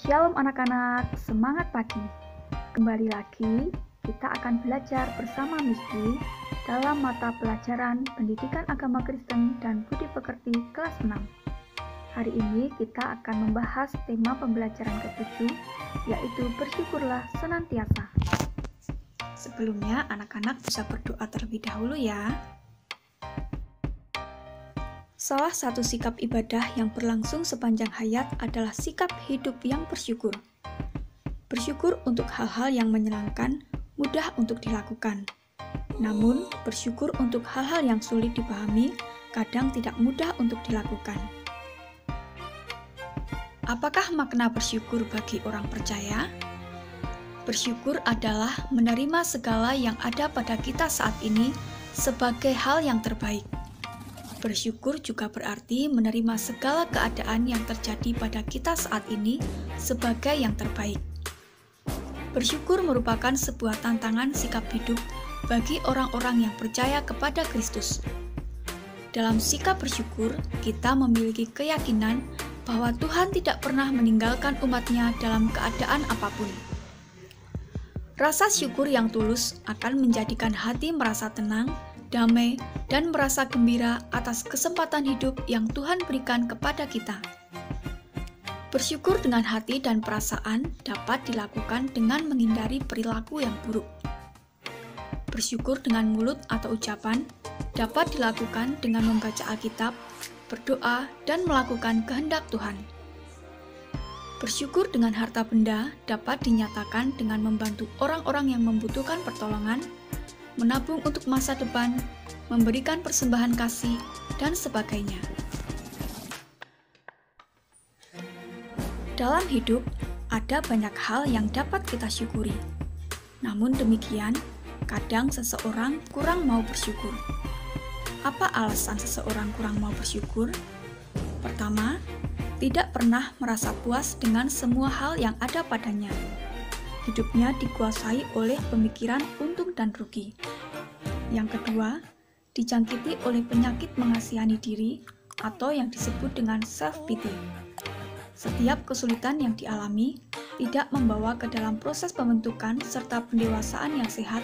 Shalom anak-anak, semangat pagi. Kembali lagi, kita akan belajar bersama Miski dalam mata pelajaran Pendidikan Agama Kristen dan Budi Pekerti kelas 6. Hari ini kita akan membahas tema pembelajaran ke-7, yaitu bersyukurlah senantiasa. Sebelumnya, anak-anak bisa berdoa terlebih dahulu ya. Salah satu sikap ibadah yang berlangsung sepanjang hayat adalah sikap hidup yang bersyukur. Bersyukur untuk hal-hal yang menyenangkan, mudah untuk dilakukan. Namun, bersyukur untuk hal-hal yang sulit dipahami, kadang tidak mudah untuk dilakukan. Apakah makna bersyukur bagi orang percaya? Bersyukur adalah menerima segala yang ada pada kita saat ini sebagai hal yang terbaik. Bersyukur juga berarti menerima segala keadaan yang terjadi pada kita saat ini sebagai yang terbaik. Bersyukur merupakan sebuah tantangan sikap hidup bagi orang-orang yang percaya kepada Kristus. Dalam sikap bersyukur, kita memiliki keyakinan bahwa Tuhan tidak pernah meninggalkan umat-Nya dalam keadaan apapun. Rasa syukur yang tulus akan menjadikan hati merasa tenang, damai, dan merasa gembira atas kesempatan hidup yang Tuhan berikan kepada kita. Bersyukur dengan hati dan perasaan dapat dilakukan dengan menghindari perilaku yang buruk. Bersyukur dengan mulut atau ucapan dapat dilakukan dengan membaca Alkitab, berdoa, dan melakukan kehendak Tuhan. Bersyukur dengan harta benda dapat dinyatakan dengan membantu orang-orang yang membutuhkan pertolongan, menabung untuk masa depan, memberikan persembahan kasih, dan sebagainya. Dalam hidup, ada banyak hal yang dapat kita syukuri. Namun demikian, kadang seseorang kurang mau bersyukur. Apa alasan seseorang kurang mau bersyukur? Pertama, tidak pernah merasa puas dengan semua hal yang ada padanya. Hidupnya dikuasai oleh pemikiran untung dan rugi. Yang kedua, dijangkiti oleh penyakit mengasihani diri atau yang disebut dengan self-pity. Setiap kesulitan yang dialami tidak membawa ke dalam proses pembentukan serta pendewasaan yang sehat,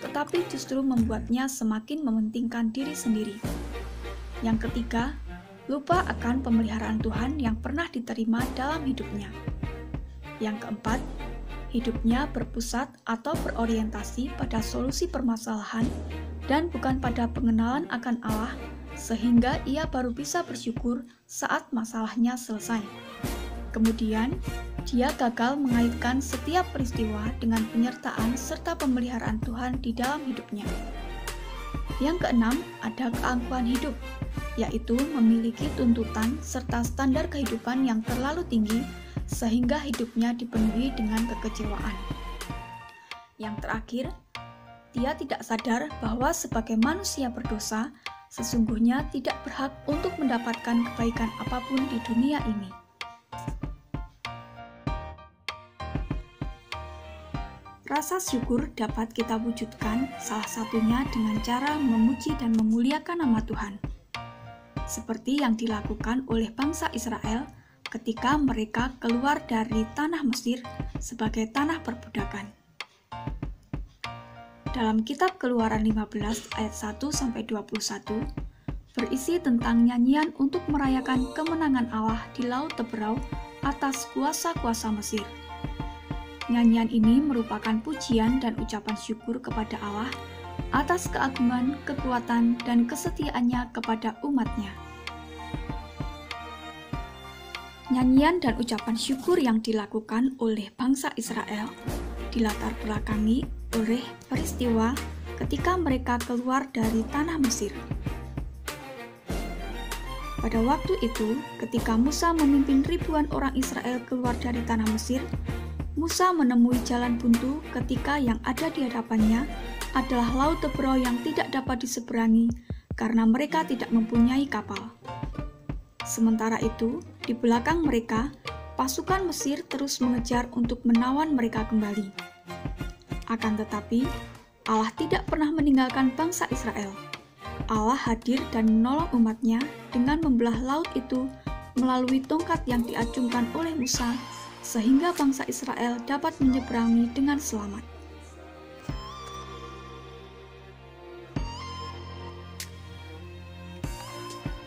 tetapi justru membuatnya semakin mementingkan diri sendiri. Yang ketiga, lupa akan pemeliharaan Tuhan yang pernah diterima dalam hidupnya. Yang keempat, hidupnya berpusat atau berorientasi pada solusi permasalahan dan bukan pada pengenalan akan Allah, sehingga ia baru bisa bersyukur saat masalahnya selesai. Kemudian, dia gagal mengaitkan setiap peristiwa dengan penyertaan serta pemeliharaan Tuhan di dalam hidupnya. Yang keenam, ada keangkuhan hidup, yaitu memiliki tuntutan serta standar kehidupan yang terlalu tinggi sehingga hidupnya dipenuhi dengan kekecewaan. Yang terakhir, dia tidak sadar bahwa sebagai manusia berdosa, sesungguhnya tidak berhak untuk mendapatkan kebaikan apapun di dunia ini. Rasa syukur dapat kita wujudkan salah satunya dengan cara memuji dan memuliakan nama Tuhan, seperti yang dilakukan oleh bangsa Israel ketika mereka keluar dari tanah Mesir sebagai tanah perbudakan. Dalam kitab Keluaran 15 ayat 1-21 berisi tentang nyanyian untuk merayakan kemenangan Allah di Laut Teberau atas kuasa-kuasa Mesir. Nyanyian ini merupakan pujian dan ucapan syukur kepada Allah atas keagungan, kekuatan, dan kesetiaannya kepada umat-Nya. Nyanyian dan ucapan syukur yang dilakukan oleh bangsa Israel dilatar belakangi oleh peristiwa ketika mereka keluar dari tanah Mesir. Pada waktu itu, ketika Musa memimpin ribuan orang Israel keluar dari tanah Mesir, Musa menemui jalan buntu ketika yang ada di hadapannya adalah Laut Teberau yang tidak dapat diseberangi karena mereka tidak mempunyai kapal. Sementara itu, di belakang mereka, pasukan Mesir terus mengejar untuk menawan mereka kembali. Akan tetapi, Allah tidak pernah meninggalkan bangsa Israel. Allah hadir dan menolong umat-Nya dengan membelah laut itu melalui tongkat yang diacungkan oleh Musa sehingga bangsa Israel dapat menyeberangi dengan selamat.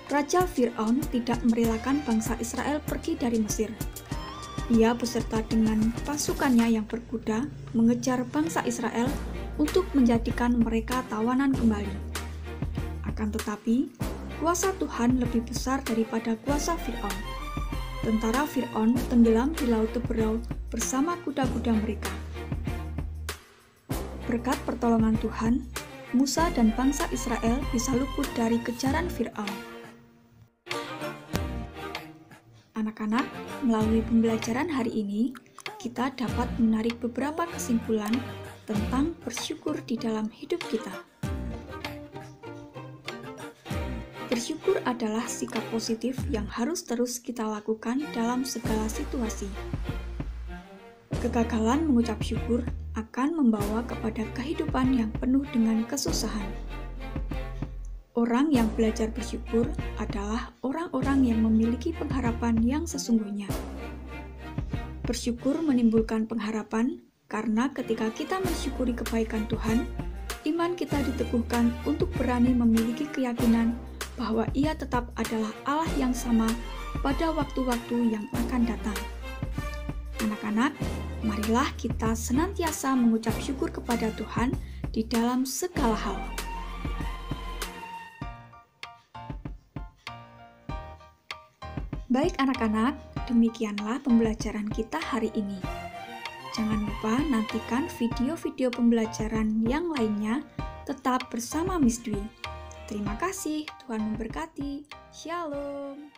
Raja Fir'aun tidak merelakan bangsa Israel pergi dari Mesir. Ia beserta dengan pasukannya yang berkuda mengejar bangsa Israel untuk menjadikan mereka tawanan kembali. Akan tetapi, kuasa Tuhan lebih besar daripada kuasa Fir'aun. Tentara Fir'aun tenggelam di Laut Teberau bersama kuda-kuda mereka. Berkat pertolongan Tuhan, Musa dan bangsa Israel bisa luput dari kejaran Fir'aun. Anak-anak, melalui pembelajaran hari ini, kita dapat menarik beberapa kesimpulan tentang bersyukur di dalam hidup kita. Bersyukur adalah sikap positif yang harus terus kita lakukan dalam segala situasi. Kegagalan mengucap syukur akan membawa kepada kehidupan yang penuh dengan kesusahan. Orang yang belajar bersyukur adalah orang-orang yang memiliki pengharapan yang sesungguhnya. Bersyukur menimbulkan pengharapan karena ketika kita mensyukuri kebaikan Tuhan, iman kita diteguhkan untuk berani memiliki keyakinan bahwa Ia tetap adalah Allah yang sama pada waktu-waktu yang akan datang. Anak-anak, marilah kita senantiasa mengucap syukur kepada Tuhan di dalam segala hal. Baik anak-anak, demikianlah pembelajaran kita hari ini. Jangan lupa nantikan video-video pembelajaran yang lainnya tetap bersama Miss Dwi. Terima kasih, Tuhan memberkati. Shalom.